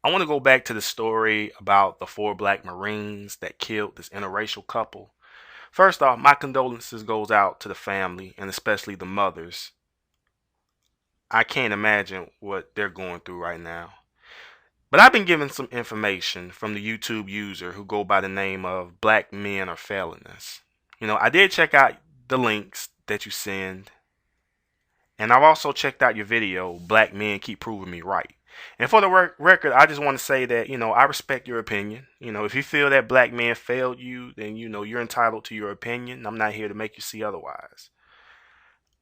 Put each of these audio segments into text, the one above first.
I want to go back to the story about the four black Marines that killed this interracial couple. First off, my condolences goes out to the family and especially the mothers. I can't imagine what they're going through right now. But I've been given some information from the YouTube user who go by the name of Black Men Are Failing Us. I did check out the links that you send, and I've also checked out your video, Black Men Keep Proving Me Right. And for the record, I just want to say that, I respect your opinion. If you feel that black men failed you, then, you're entitled to your opinion. I'm not here to make you see otherwise.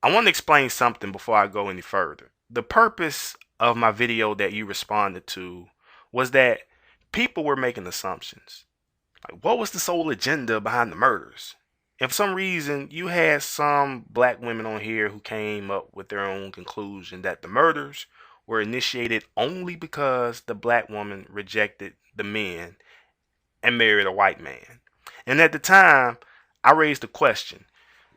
I want to explain something before I go any further. The purpose of my video that you responded to was that people were making assumptions. Like, what was the sole agenda behind the murders? And for some reason, you had some black women on here who came up with their own conclusion that the murders were initiated only because the black woman rejected the men and married a white man. And at the time, I raised the question,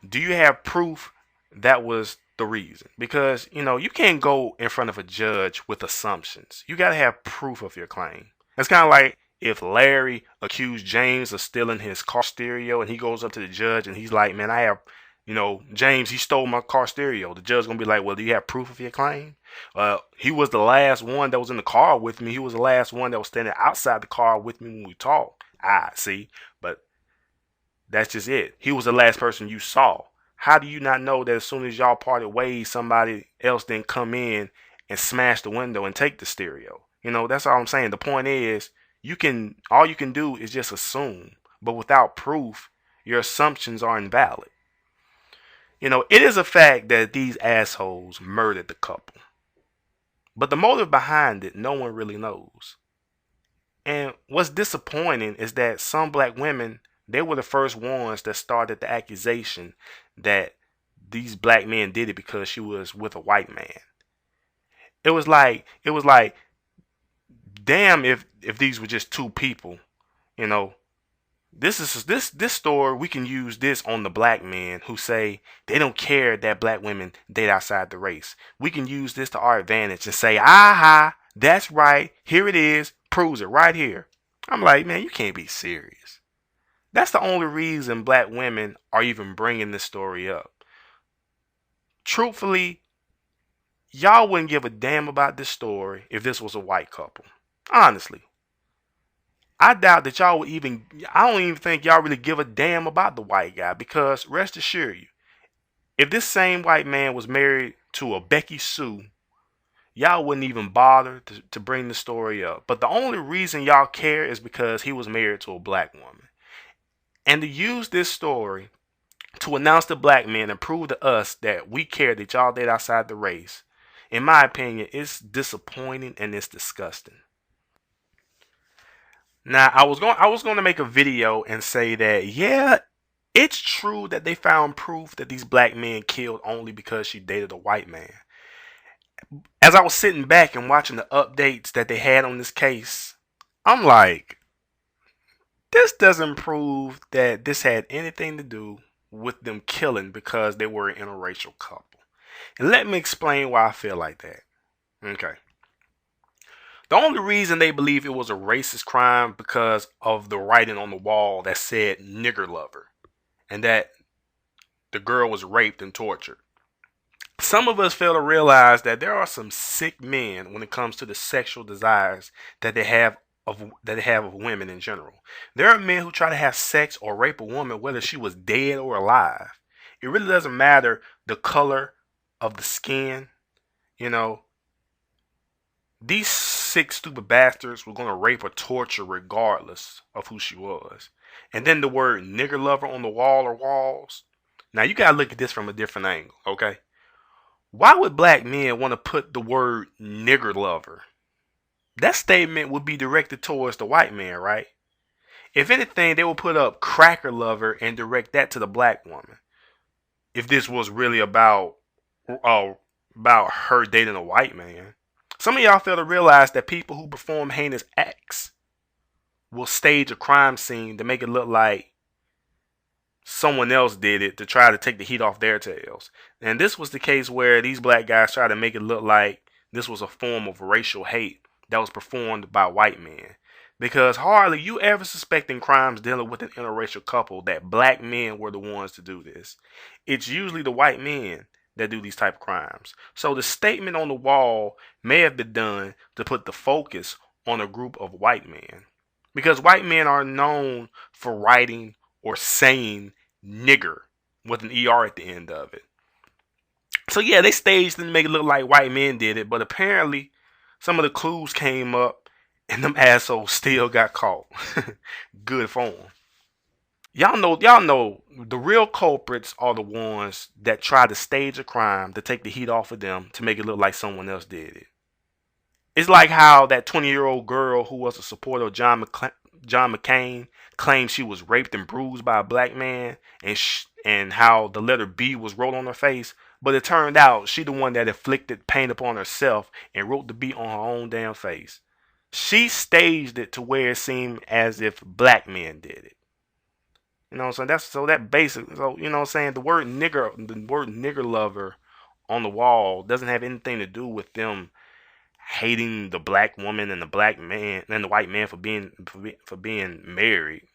do you have proof that was the reason? Because, you can't go in front of a judge with assumptions. You got to have proof of your claim. It's kind of like if Larry accused James of stealing his car stereo and he goes up to the judge and he's like, man, I have, James, he stole my car stereo. The judge's going to be like, well, do you have proof of your claim? He was the last one that was in the car with me. He was the last one that was standing outside the car with me when we talked. See, but that's just it. He was the last person you saw. How do you not know that as soon as y'all parted ways, somebody else didn't come in and smash the window and take the stereo? That's all I'm saying. The point is, all you can do is just assume, but without proof, your assumptions are invalid. It is a fact that these assholes murdered the couple. But the motive behind it, no one really knows. And what's disappointing is that some black women, they were the first ones that started the accusation that these black men did it because she was with a white man. It was like, damn, if these were just two people, you know, this story, we can use this on the black men who say they don't care that black women date outside the race. We can use this to our advantage and say, aha, that's right, here it is, proves it right here. I'm like, man, you can't be serious. That's the only reason black women are even bringing this story up. Truthfully, y'all wouldn't give a damn about this story if this was a white couple. Honestly. I doubt that y'all would even, I don't even think y'all really give a damn about the white guy, because rest assured you, if this same white man was married to a Becky Sue, y'all wouldn't even bother to bring the story up. But the only reason y'all care is because he was married to a black woman. And to use this story to announce to black men and prove to us that we care that y'all date outside the race, in my opinion, it's disappointing and it's disgusting. Now, I was going to make a video and say that, yeah, it's true that they found proof that these black men killed only because she dated a white man. As I was sitting back and watching the updates that they had on this case, I'm like, this doesn't prove that this had anything to do with them killing because they were an interracial couple. And let me explain why I feel like that. Okay. The only reason they believe it was a racist crime because of the writing on the wall that said nigger lover and that the girl was raped and tortured. Some of us fail to realize that there are some sick men when it comes to the sexual desires that they have of women in general. There are men who try to have sex or rape a woman whether she was dead or alive. It really doesn't matter the color of the skin, you know. These sick, stupid bastards were going to rape or torture regardless of who she was. And then the word nigger lover on the wall or walls. Now you got to look at this from a different angle, okay? Why would black men want to put the word nigger lover? That statement would be directed towards the white man, right? If anything, they would put up cracker lover and direct that to the black woman. If this was really about her dating a white man. Some of y'all fail to realize that people who perform heinous acts will stage a crime scene to make it look like someone else did it to try to take the heat off their tails. And this was the case where these black guys tried to make it look like this was a form of racial hate that was performed by white men. Because hardly you ever suspecting crimes dealing with an interracial couple that black men were the ones to do this. It's usually the white men that do these type of crimes. So the statement on the wall may have been done to put the focus on a group of white men. Because white men are known for writing or saying nigger with an ER at the end of it. So yeah, they staged and make it look like white men did it, but apparently some of the clues came up and them assholes still got caught. Good for them. Y'all know the real culprits are the ones that try to stage a crime to take the heat off of them to make it look like someone else did it. It's like how that 20-year-old girl who was a supporter of John McCain claimed she was raped and bruised by a black man, and how the letter B was wrote on her face. But it turned out she the one that inflicted pain upon herself and wrote the B on her own damn face. She staged it to where it seemed as if black men did it. You know what I'm saying? That basic. So you know what I'm saying? The word nigger lover on the wall doesn't have anything to do with them hating the black woman and the black man and the white man for being married.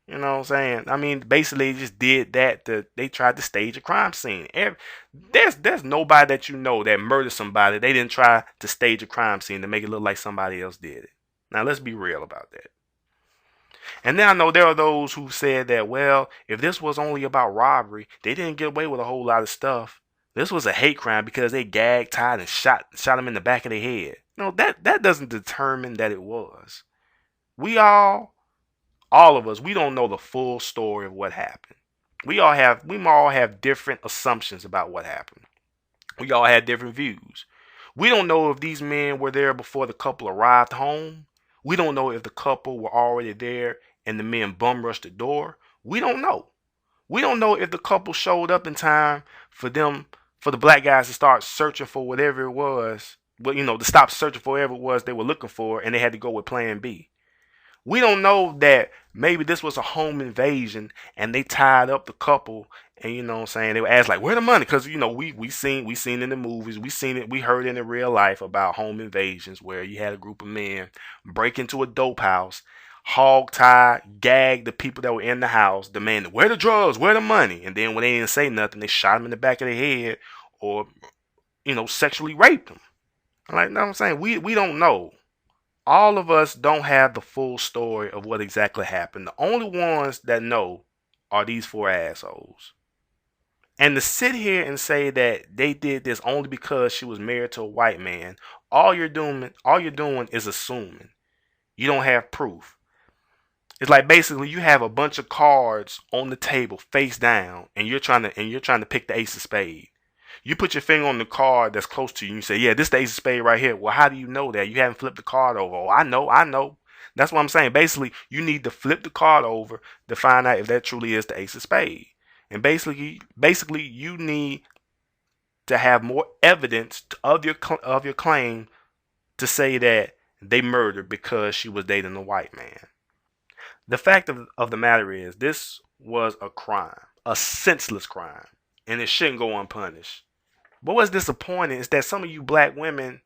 You know what I'm saying? I mean, basically, they just did that. They tried to stage a crime scene. There's nobody that you know that murdered somebody. They didn't try to stage a crime scene to make it look like somebody else did it. Now let's be real about that. And then I know there are those who said that, well, if this was only about robbery, they didn't get away with a whole lot of stuff. This was a hate crime because they gagged, tied, and shot him in the back of the head. No, that doesn't determine that it was. We all of us, we don't know the full story of what happened. We all have different assumptions about what happened. We all had different views. We don't know if these men were there before the couple arrived home. We don't know if the couple were already there and the men bum rushed the door. We don't know. We don't know if the couple showed up in time for the black guys to start searching for whatever it was. Well, to stop searching for whatever it was they were looking for, and they had to go with plan B. We don't know that maybe this was a home invasion and they tied up the couple, and what I'm saying, they were asked like, where the money? Because we seen in the movies, we seen it, we heard in the real life about home invasions where you had a group of men break into a dope house, hog tie, gag the people that were in the house, demanding where the drugs, where the money, and then when they didn't say nothing, they shot them in the back of the head or sexually raped them. Like, what I'm saying, we don't know. All of us don't have the full story of what exactly happened. The only ones that know are these four assholes. And to sit here and say that they did this only because she was married to a white man, all you're doing is assuming. You don't have proof. It's like basically you have a bunch of cards on the table face down, and you're trying to pick the ace of spades. You put your finger on the card that's close to you and you say, yeah, this is the ace of spades right here. Well, how do you know that? You haven't flipped the card over. Oh, I know. That's what I'm saying. Basically, you need to flip the card over to find out if that truly is the ace of spades. And basically, you need to have more evidence of your claim to say that they murdered because she was dating a white man. The fact of the matter is, this was a crime, a senseless crime, and it shouldn't go unpunished. But what's disappointing is that some of you black women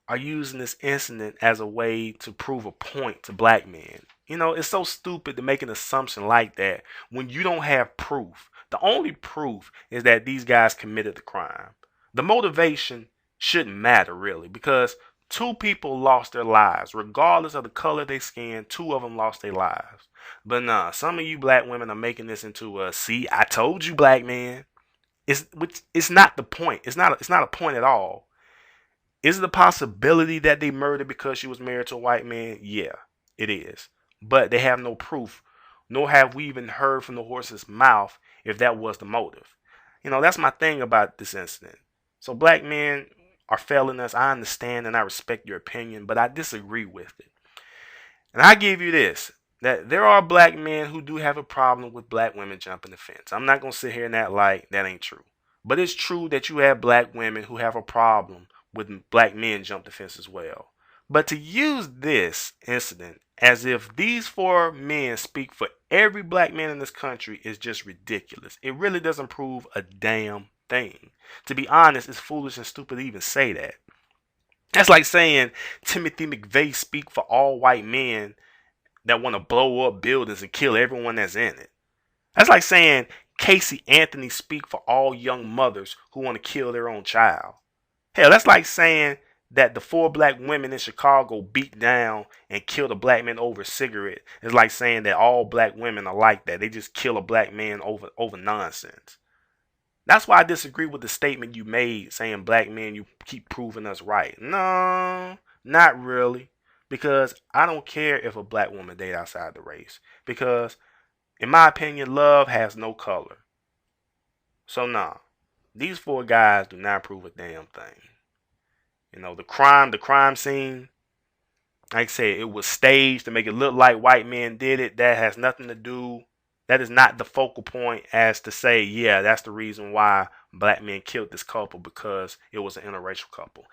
are using this incident as a way to prove a point to black men. It's so stupid to make an assumption like that when you don't have proof. The only proof is that these guys committed the crime. The motivation shouldn't matter really, because two people lost their lives. Regardless of the color of their skin, two of them lost their lives. But nah, some of you black women are making this into a, see, I told you, black man. It's not the point. It's not a point at all. Is it a possibility that they murdered because she was married to a white man? Yeah, it is. But they have no proof, nor have we even heard from the horse's mouth if that was the motive. That's my thing about this incident. So black men are failing us. I understand and I respect your opinion, but I disagree with it. And I give you this, that there are black men who do have a problem with black women jumping the fence. I'm not going to sit here and act like that ain't true. But it's true that you have black women who have a problem with black men jump the fence as well. But to use this incident as if these four men speak for every black man in this country is just ridiculous. It really doesn't prove a damn thing. To be honest, it's foolish and stupid to even say that. That's like saying Timothy McVeigh speak for all white men that want to blow up buildings and kill everyone that's in it. That's like saying Casey Anthony speak for all young mothers who want to kill their own child. Hell, that's like saying that the 4 black women in Chicago beat down and killed a black man over a cigarette. It's like saying that all black women are like that. They just kill a black man over nonsense. That's why I disagree with the statement you made saying black men, you keep proving us right. No, not really. Because I don't care if a black woman date outside the race. Because in my opinion, love has no color. So nah. These 4 guys do not prove a damn thing. The crime scene, like I said, it was staged to make it look like white men did it. That has nothing to do. That is not the focal point as to say, yeah, that's the reason why black men killed this couple because it was an interracial couple.